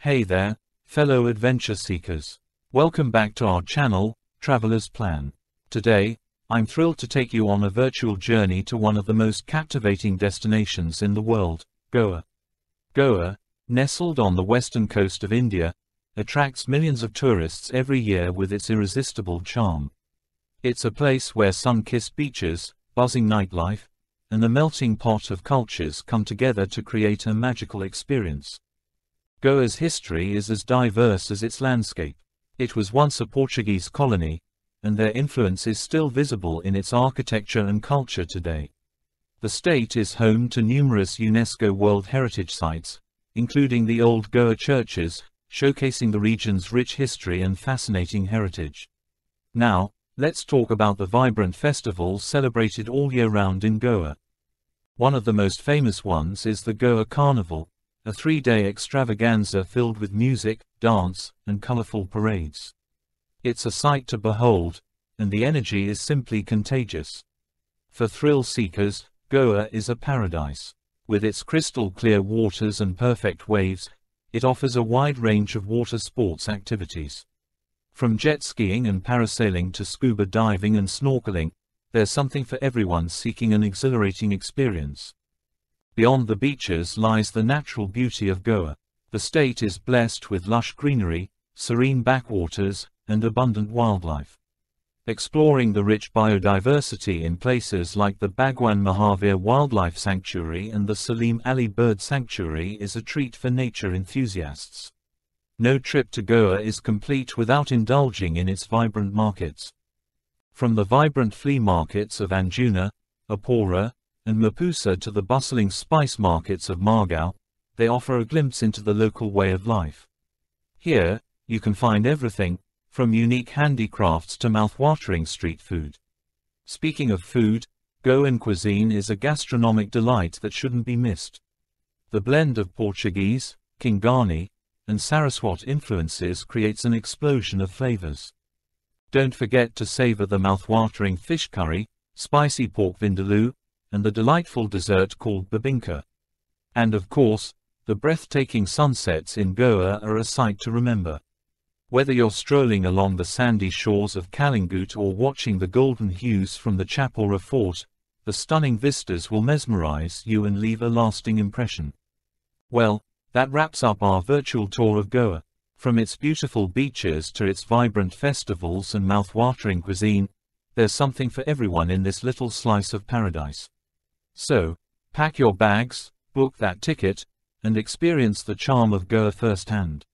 Hey there, fellow adventure seekers. Welcome back to our channel, Traveler's Plan. Today, I'm thrilled to take you on a virtual journey to one of the most captivating destinations in the world, Goa. Goa, nestled on the western coast of India, attracts millions of tourists every year with its irresistible charm. It's a place where sun-kissed beaches, buzzing nightlife, and the melting pot of cultures come together to create a magical experience. Goa's history is as diverse as its landscape. It was once a Portuguese colony, and their influence is still visible in its architecture and culture today. The state is home to numerous UNESCO World Heritage Sites, including the old Goa churches, showcasing the region's rich history and fascinating heritage. Now, let's talk about the vibrant festivals celebrated all year round in Goa. One of the most famous ones is the Goa Carnival, a 3-day extravaganza filled with music, dance, and colorful parades. It's a sight to behold, and the energy is simply contagious. For thrill seekers, Goa is a paradise. With its crystal-clear waters and perfect waves, it offers a wide range of water sports activities. From jet skiing and parasailing to scuba diving and snorkeling, there's something for everyone seeking an exhilarating experience. Beyond the beaches lies the natural beauty of Goa. The state is blessed with lush greenery, serene backwaters, and abundant wildlife. Exploring the rich biodiversity in places like the Bhagwan Mahavir Wildlife Sanctuary and the Salim Ali Bird Sanctuary is a treat for nature enthusiasts. No trip to Goa is complete without indulging in its vibrant markets. From the vibrant flea markets of Anjuna, Apora, and Mapusa to the bustling spice markets of Margao, they offer a glimpse into the local way of life. Here, you can find everything, from unique handicrafts to mouth-watering street food. Speaking of food, Goan cuisine is a gastronomic delight that shouldn't be missed. The blend of Portuguese, Kingani, and Saraswat influences creates an explosion of flavors. Don't forget to savor the mouth-watering fish curry, spicy pork vindaloo, and the delightful dessert called bibinka. And of course, the breathtaking sunsets in Goa are a sight to remember. Whether you're strolling along the sandy shores of Kalingut or watching the golden hues from the Chapora Fort, the stunning vistas will mesmerize you and leave a lasting impression. Well, that wraps up our virtual tour of Goa. From its beautiful beaches to its vibrant festivals and mouth-watering cuisine, there's something for everyone in this little slice of paradise. So, pack your bags, book that ticket, and experience the charm of Goa firsthand.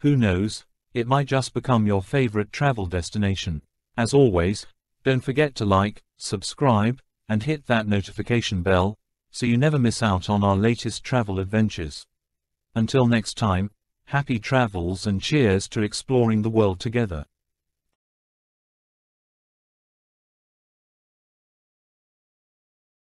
Who knows, it might just become your favorite travel destination. As always, don't forget to like, subscribe, and hit that notification bell, so you never miss out on our latest travel adventures. Until next time, happy travels and cheers to exploring the world together.